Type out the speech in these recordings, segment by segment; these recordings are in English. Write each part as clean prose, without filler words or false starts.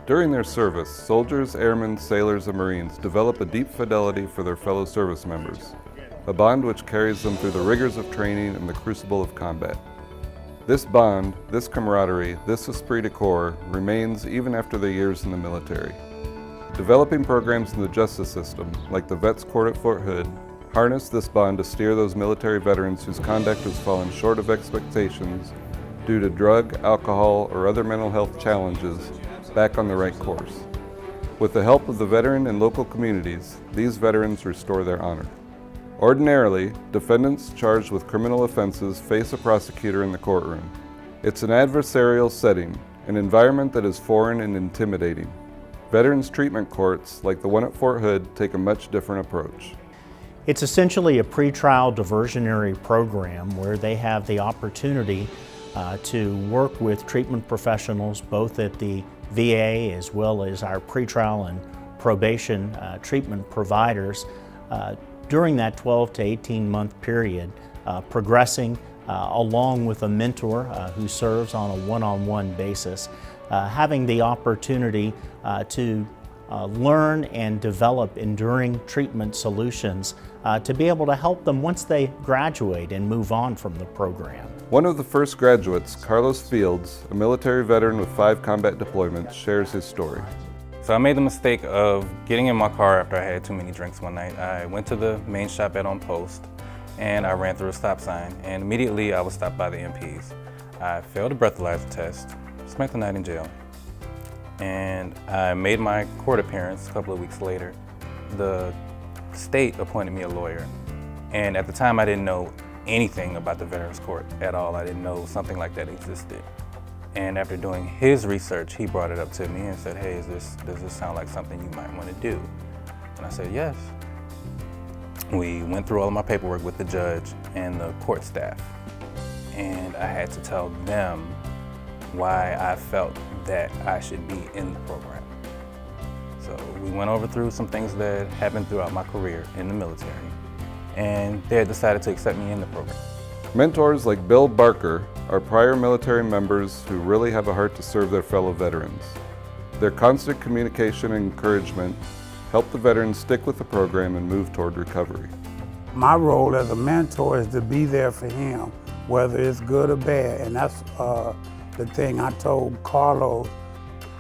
During their service, soldiers, airmen, sailors, and Marines develop a deep fidelity for their fellow service members, a bond which carries them through the rigors of training and the crucible of combat. This bond, this camaraderie, this esprit de corps remains even after their years in the military. Developing programs in the justice system, like the Vets Court at Fort Hood, harness this bond to steer those military veterans whose conduct has fallen short of expectations due to drug, alcohol, or other mental health challenges back on the right course. With the help of the veteran and local communities, these veterans restore their honor. Ordinarily, defendants charged with criminal offenses face a prosecutor in the courtroom. It's an adversarial setting, an environment that is foreign and intimidating. Veterans treatment courts, like the one at Fort Hood, take a much different approach. It's essentially a pretrial diversionary program where they have the opportunity to work with treatment professionals both at the VA as well as our pretrial and probation treatment providers during that 12 to 18 month period, progressing along with a mentor who serves on a one-on-one basis, having the opportunity to learn and develop enduring treatment solutions to be able to help them once they graduate and move on from the program. One of the first graduates, Carlos Fields, a military veteran with 5 combat deployments, shares his story. So I made the mistake of getting in my car after I had too many drinks one night. I went to the main shop at On Post and I ran through a stop sign, and immediately I was stopped by the MPs. I failed a breathalyzer test, spent the night in jail, and I made my court appearance a couple of weeks later. The state appointed me a lawyer, and at the time I didn't know anything about the Veterans Court at all. I didn't know something like that existed. And after doing his research, he brought it up to me and said, hey, does this sound like something you might want to do? And I said, yes. We went through all of my paperwork with the judge and the court staff, and I had to tell them why I felt that I should be in the program. So we went over through some things that happened throughout my career in the military, and they had decided to accept me in the program. Mentors like Bill Barker are prior military members who really have a heart to serve their fellow veterans. Their constant communication and encouragement help the veterans stick with the program and move toward recovery. My role as a mentor is to be there for him, whether it's good or bad, and that's the thing I told Carlos.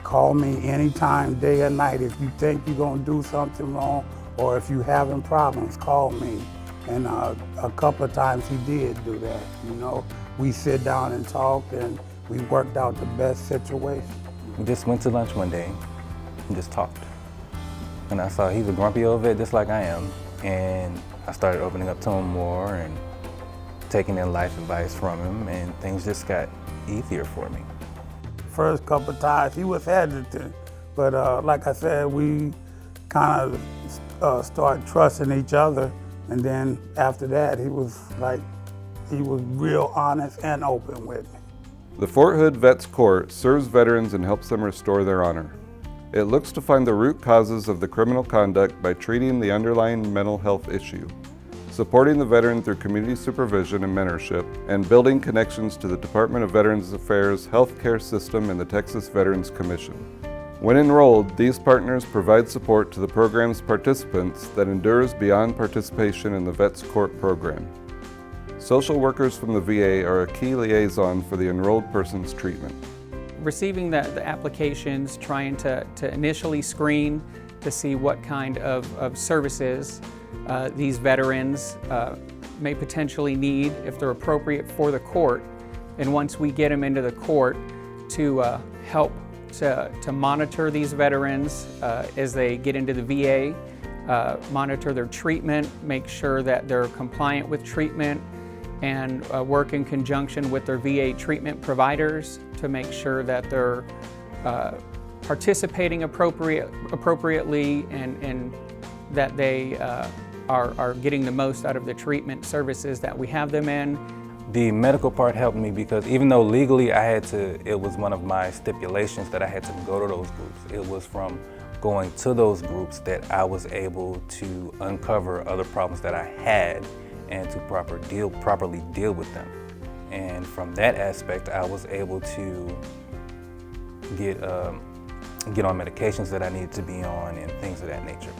Call me anytime, day or night. If you think you're gonna do something wrong or if you're having problems, call me. And a couple of times he did do that, you know. We sit down and talk and we worked out the best situation. We just went to lunch one day and just talked. And I saw he's a grumpy old vet just like I am. And I started opening up to him more and taking in life advice from him, and things just got easier for me. First couple of times he was hesitant, but like I said, we kind of started trusting each other. And then after that, he was real honest and open with me. The Fort Hood Vets Court serves veterans and helps them restore their honor. It looks to find the root causes of the criminal conduct by treating the underlying mental health issue, supporting the veteran through community supervision and mentorship, and building connections to the Department of Veterans Affairs healthcare system and the Texas Veterans Commission. When enrolled, these partners provide support to the program's participants that endures beyond participation in the Vets Court program. Social workers from the VA are a key liaison for the enrolled person's treatment. Receiving the applications, trying to initially screen to see what kind of services these veterans may potentially need, if they're appropriate for the court. And once we get them into the court, to help to monitor these veterans as they get into the VA, monitor their treatment, make sure that they're compliant with treatment, and work in conjunction with their VA treatment providers to make sure that they're participating appropriately and that they are getting the most out of the treatment services that we have them in. The medical part helped me because even though legally it was one of my stipulations that I had to go to those groups, it was from going to those groups that I was able to uncover other problems that I had and to properly deal with them. And from that aspect, I was able to get get on medications that I needed to be on and things of that nature.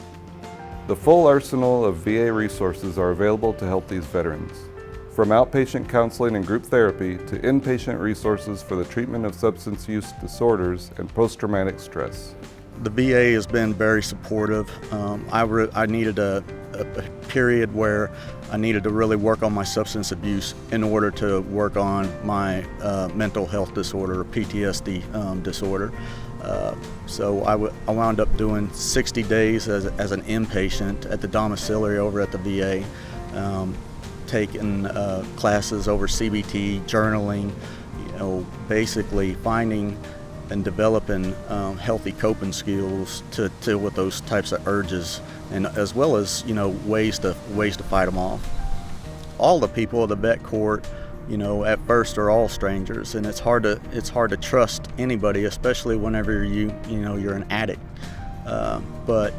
The full arsenal of VA resources are available to help these veterans. From outpatient counseling and group therapy to inpatient resources for the treatment of substance use disorders and post-traumatic stress. The VA has been very supportive. I needed a period where I needed to really work on my substance abuse in order to work on my mental health disorder, or PTSD disorder. So I wound up doing 60 days as an inpatient at the domiciliary over at the VA, taking classes over CBT, journaling, basically finding and developing healthy coping skills to deal with those types of urges, and as well as ways to fight them off. All the people of the vet court, at first are all strangers, and it's hard to trust anybody, especially whenever you're an addict. But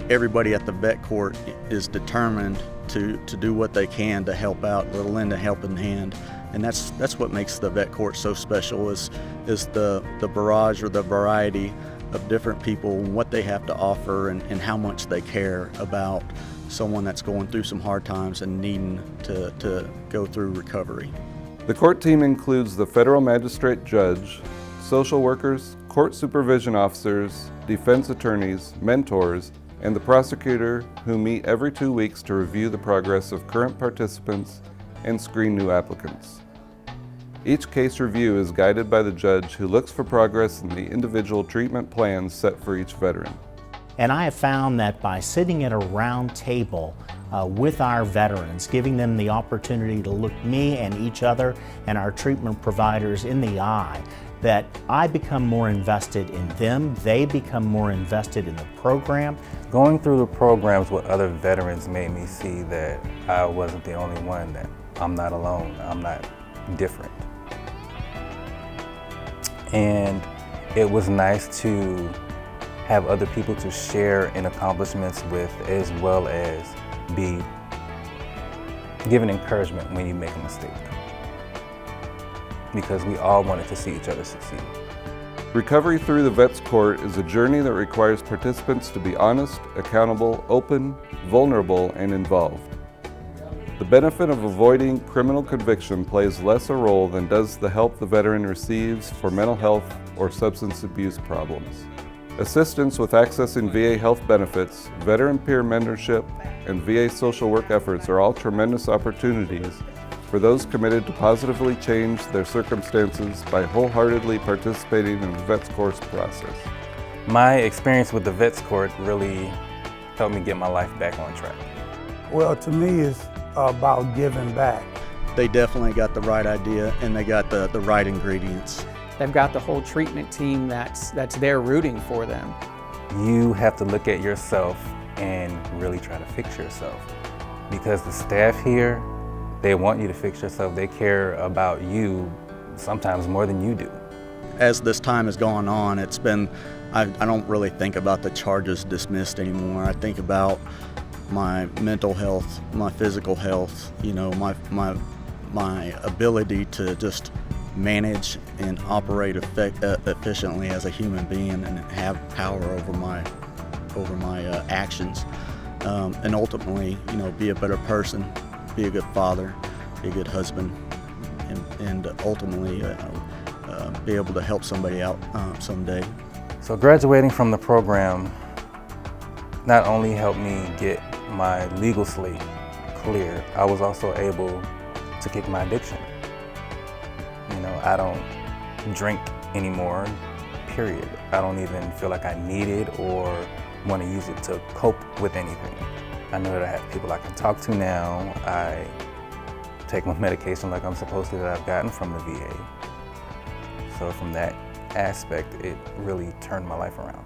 everybody at the vet court is determined to do what they can to help out, to lend a helping hand. And that's what makes the vet court so special, is the barrage or the variety of different people, what they have to offer, and how much they care about someone that's going through some hard times and needing to go through recovery. The court team includes the federal magistrate judge, social workers, court supervision officers, defense attorneys, mentors, and the prosecutor, who meet every 2 weeks to review the progress of current participants and screen new applicants. Each case review is guided by the judge, who looks for progress in the individual treatment plans set for each veteran. And I have found that by sitting at a round table with our veterans, giving them the opportunity to look me and each other and our treatment providers in the eye, that I become more invested in them, they become more invested in the program. Going through the programs with other veterans made me see that I wasn't the only one, that I'm not alone, I'm not different. And it was nice to have other people to share in accomplishments with, as well as be given encouragement when you make a mistake. Because we all wanted to see each other succeed. Recovery through the Vets Court is a journey that requires participants to be honest, accountable, open, vulnerable, and involved. The benefit of avoiding criminal conviction plays less a role than does the help the veteran receives for mental health or substance abuse problems. Assistance with accessing VA health benefits, veteran peer mentorship, and VA social work efforts are all tremendous opportunities for those committed to positively change their circumstances by wholeheartedly participating in the Vets Court process. My experience with the Vets Court really helped me get my life back on track. Well, to me, it's about giving back. They definitely got the right idea, and they got the right ingredients. They've got the whole treatment team that's there rooting for them. You have to look at yourself and really try to fix yourself, because the staff here, they want you to fix yourself. They care about you sometimes more than you do. As this time has gone on, it's been, I don't really think about the charges dismissed anymore. I think about my mental health, my physical health, my ability to just manage and operate efficiently as a human being and have power over my actions, and ultimately, be a better person, be a good father, be a good husband, and ultimately be able to help somebody out someday. So graduating from the program not only helped me get my legal slate clear, I was also able to kick my addiction. I don't drink anymore, period. I don't even feel like I need it or want to use it to cope with anything. I know that I have people I can talk to now. I take my medication like I'm supposed to that I've gotten from the VA. So from that aspect, it really turned my life around.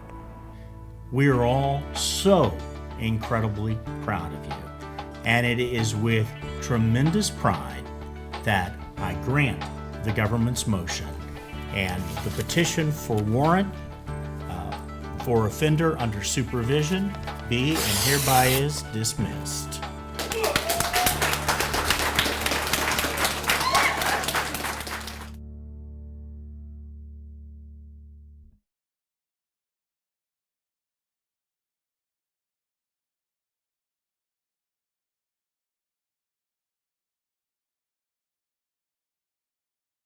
We are all so incredibly proud of you, and it is with tremendous pride that I grant the government's motion and the petition for warrant for offender under supervision be and hereby is dismissed.